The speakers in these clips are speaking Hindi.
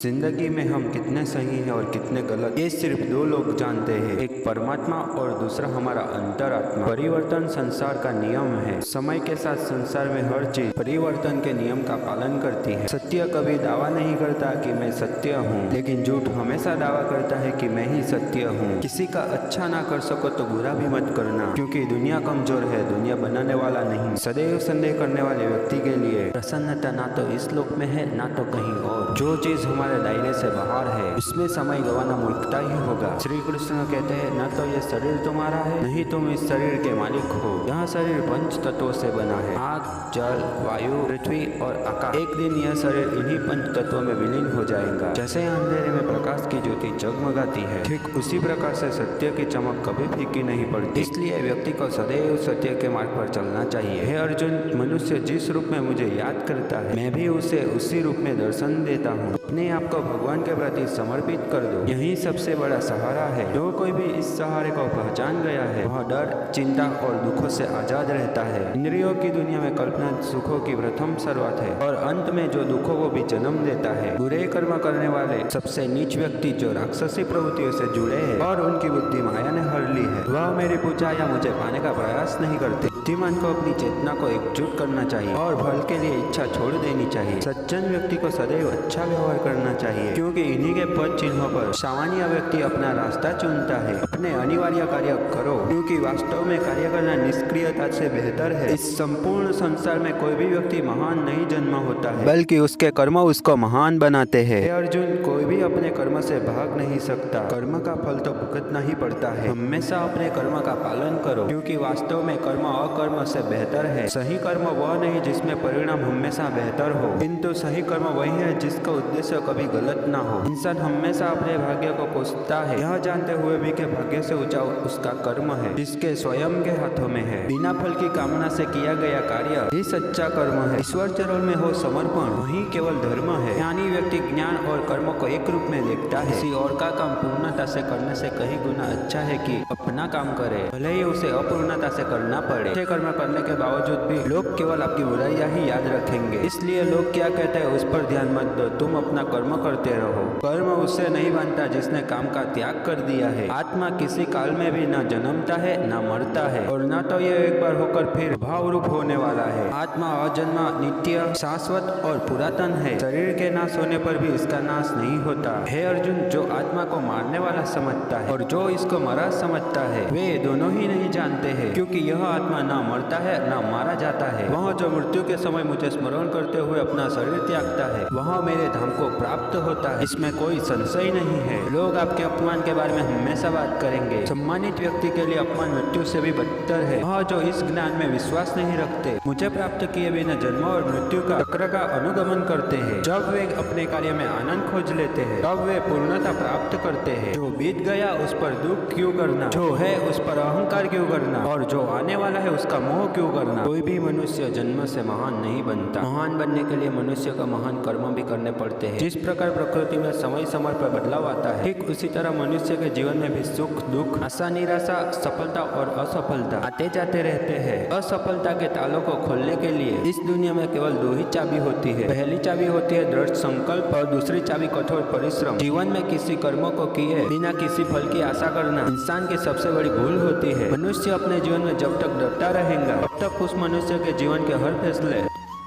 जिंदगी में हम कितने सही हैं और कितने गलत, ये सिर्फ दो लोग जानते हैं, एक परमात्मा और दूसरा हमारा अंतरात्मा। परिवर्तन संसार का नियम है। समय के साथ संसार में हर चीज परिवर्तन के नियम का पालन करती है। सत्य कभी दावा नहीं करता कि मैं सत्य हूँ, लेकिन झूठ हमेशा दावा करता है कि मैं ही सत्य हूँ। किसी का अच्छा ना कर सको तो बुरा भी मत करना, क्योंकि दुनिया कमजोर है, दुनिया बनाने वाला नहीं। सदैव संदेह करने वाले व्यक्ति के लिए प्रसन्नता ना तो इस लोक में है ना तो कहीं और। जो चीज हमारे दायरे से बाहर है उसमें समय गंवाना मूर्खता ही होगा। श्री कृष्ण कहते हैं, न तो ये शरीर तुम्हारा है, नहीं तुम इस शरीर के मालिक हो। यह शरीर पंच तत्वों से बना है, आग, जल, वायु, पृथ्वी और आकाश। एक दिन यह शरीर इन्हीं पंच तत्वों में विलीन हो जाएगा। जैसे अंधेरे में प्रकाश की ज्योति जगमगाती है, ठीक उसी प्रकार से सत्य की चमक कभी फीकी नहीं पड़ती। इसलिए व्यक्ति को सदैव सत्य के मार्ग पर चलना चाहिए। हे अर्जुन, मनुष्य जिस रूप में मुझे याद करता है, मैं भी उसे उसी रूप में दर्शन देता हूँ। अपने आप को भगवान के प्रति समर्पित कर दो, यही सबसे बड़ा सहारा है। जो कोई भी इस सहारे को पहचान गया है, वह डर, चिंता और दुखों से आजाद रहता है। इंद्रियों की दुनिया में कल्पना सुखों की प्रथम शुरुआत है और अंत में जो दुखों को भी जन्म देता है। बुरे कर्म करने वाले सबसे नीच व्यक्ति जो राक्षसी प्रवृत्तियों से जुड़े हैं और उनकी बुद्धि माया ने हर ली है, वह मेरी पूजा या मुझे पाने का प्रयास नहीं करते। बुद्धिमान को अपनी चेतना को एकजुट करना चाहिए और फल के लिए इच्छा छोड़ देनी चाहिए। सज्जन व्यक्ति को सदैव अच्छा व्यवहार करना चाहिए, क्योंकि इन्हीं के पद चिन्हों पर सामान्य व्यक्ति अपना रास्ता चुनता है। अपने अनिवार्य कार्य करो, क्योंकि वास्तव में कार्य करना निष्क्रियता से बेहतर है। इस संपूर्ण संसार में कोई भी व्यक्ति महान नहीं जन्मा होता है, बल्कि उसके कर्म उसको महान बनाते हैं। हे अर्जुन, कोई भी अपने कर्म से भाग नहीं सकता। कर्म का फल तो भुगतना ही पड़ता है। हमेशा अपने कर्म का पालन करो, क्योंकि वास्तव में कर्म अकर्म से बेहतर है। सही कर्म वह नहीं जिसमें परिणाम हमेशा बेहतर हो, किंतु सही कर्म वही है जिसका उद्देश्य कभी गलत ना हो। इंसान हमेशा अपने भाग्य को कोसता है, यह जानते हुए भी कि भाग्य से ऊंचा उसका कर्म है, जिसके स्वयं के हाथों में है। बिना फल की कामना से किया गया कार्य ही सच्चा कर्म है। ईश्वर चरण में हो समर्पण, वही केवल धर्म है। ज्ञानी व्यक्ति ज्ञान और कर्म को एक रूप में देखता है। किसी और का काम पूर्णता से करने से कहीं गुना अच्छा है कि अपना काम करे, भले ही उसे अपूर्णता से करना पड़े। अच्छे कर्म करने के बावजूद भी लोग केवल आपकी बुराइयां ही याद रखेंगे। इसलिए लोग क्या कहते हैं उस पर ध्यान मत दो, तुम अपना कर्म करते रहो। कर्म उससे नहीं बनता जिसने काम का त्याग कर दिया है। आत्मा किसी काल में भी न जन्मता है न मरता है, और न तो यह एक बार होकर फिर भाव रूप होने वाला है। आत्मा अजन्मा, नित्य, शाश्वत और पुरातन है। शरीर के नाश होने पर भी इसका नाश नहीं होता। हे अर्जुन, जो आत्मा को मारने वाला समझता है और जो इसको मरा समझता है, वे दोनों ही नहीं जानते हैं, क्योंकि यह आत्मा न मरता है न मारा जाता है। वह जो मृत्यु के समय मुझे स्मरण करते हुए अपना शरीर त्यागता है, वह मेरे धाम को प्राप्त होता है, इसमें कोई संशय नहीं है। लोग आपके अपमान के बारे में हमेशा बात करेंगे। सम्मानित व्यक्ति के लिए अपमान मृत्यु से भी बदतर है। वह जो इस ज्ञान में विश्वास नहीं रखते, मुझे प्राप्त किए बिना जन्म और मृत्यु का चक्र का अनुगमन करते हैं। जब वे अपने कार्य में आनंद खोज लेते हैं, तब वे पूर्णता प्राप्त करते हैं। जो बीत गया उस पर दुख क्यों करना, जो है उस पर अहंकार क्यों करना, और जो आने वाला है उसका मोह क्यों करना। कोई भी मनुष्य जन्म से महान नहीं बनता। महान बनने के लिए मनुष्य का महान कर्म भी करने पड़ते हैं। जिस प्रकार प्रकृति में समय समय पर बदलाव आता है, ठीक उसी तरह मनुष्य के जीवन में भी सुख दुख, आशा निराशा, सफलता और असफलता आते जाते रहते हैं। असफलता के तालों को खोलने के लिए इस दुनिया में केवल दो ही चाबी होती है। पहली चाबी होती है दृढ़ संकल्प और दूसरी चाबी कठोर परिश्रम। जीवन में किसी कर्मों को किए बिना किसी फल की आशा करना इंसान की सबसे बड़ी भूल होती है। मनुष्य अपने जीवन में जब तक डरता रहेगा, तब तक उस मनुष्य के जीवन के हर फैसले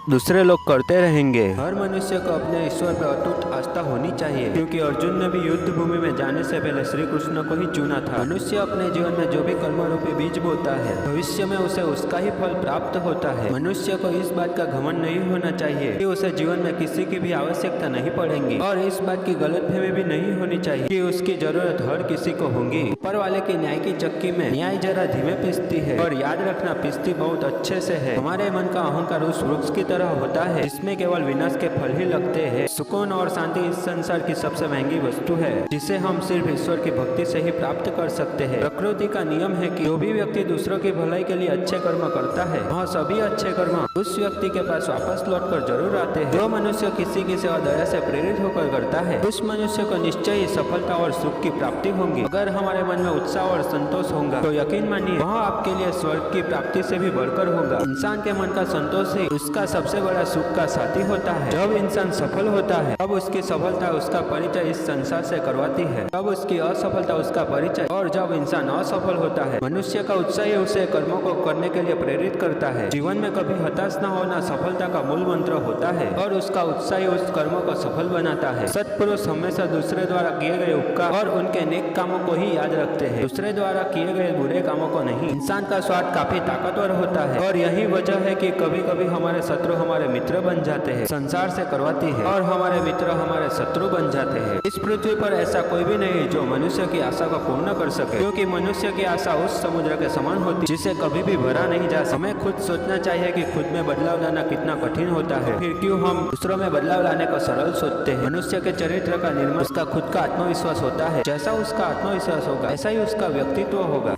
दूसरे लोग करते रहेंगे। हर मनुष्य को अपने ईश्वर पर अटूट आस्था होनी चाहिए, क्योंकि अर्जुन ने भी युद्ध भूमि में जाने से पहले श्री कृष्ण को ही चुना था। मनुष्य अपने जीवन में जो भी कर्म रूपी बीज बोता है, भविष्य में उसे उसका ही फल प्राप्त होता है। मनुष्य को इस बात का घमंड नहीं होना चाहिए कि उसे जीवन में किसी की भी आवश्यकता नहीं पड़ेगी, और इस बात की गलतफहमी भी नहीं होनी चाहिए कि उसकी जरूरत हर किसी को होगी। ऊपर वाले की न्याय की चक्की में न्याय जरा धीमे पिसती है, और याद रखना पिसती बहुत अच्छे से है। हमारे मन का अहंकार उस वृक्ष की तरह होता है जिसमें केवल विनाश के फल ही लगते हैं। सुकून और शांति इस संसार की सबसे महंगी वस्तु है, जिसे हम सिर्फ ईश्वर की भक्ति से ही प्राप्त कर सकते हैं। प्रकृति का नियम है कि जो भी व्यक्ति दूसरों की भलाई के लिए अच्छे कर्म करता है, वह सभी अच्छे कर्म उस व्यक्ति के पास वापस लौटकर जरूर आते हैं। जो मनुष्य किसी की सेवा दया से प्रेरित होकर करता है, उस मनुष्य को निश्चय ही सफलता और सुख की प्राप्ति होगी। अगर हमारे मन में उत्साह और संतोष होगा, तो यकीन मानिए वह आपके लिए स्वर्ग की प्राप्ति से भी बढ़कर होगा। इंसान के मन का संतोष ही उसका सबसे बड़ा सुख का साथी होता है। जब इंसान सफल होता है तब उसकी सफलता उसका परिचय इस संसार से करवाती है, तब उसकी असफलता उसका परिचय। और जब इंसान असफल होता है मनुष्य का उत्साह ही उसे कर्मों को करने के लिए प्रेरित करता है। जीवन में कभी हताश न होना सफलता का मूल मंत्र होता है और उसका उत्साह ही उस कर्मों को सफल बनाता है। सत्पुरुष हमेशा दूसरे द्वारा किए गए उपकार और उनके नेक कामों को ही याद रखते हैं, दूसरे द्वारा किए गए बुरे कामों को नहीं। इंसान का स्वार्थ काफी ताकतवर होता है और यही वजह है कि कभी कभी हमारे शत्रु हमारे मित्र बन जाते हैं, संसार से करवाती है और हमारे मित्र हमारे शत्रु बन जाते हैं। इस पृथ्वी पर ऐसा कोई भी नहीं जो मनुष्य की आशा को पूर्ण कर सके, क्योंकि मनुष्य की आशा उस समुद्र के समान होती जिसे कभी भी भरा नहीं जा सकता। हमें खुद सोचना चाहिए कि खुद में बदलाव लाना कितना कठिन होता है, फिर क्यों हम दूसरों में बदलाव लाने को सरल सोचते हैं। मनुष्य के चरित्र का निर्माण उसका खुद का आत्मविश्वास होता है। जैसा उसका आत्मविश्वास होगा ऐसा ही उसका व्यक्तित्व होगा।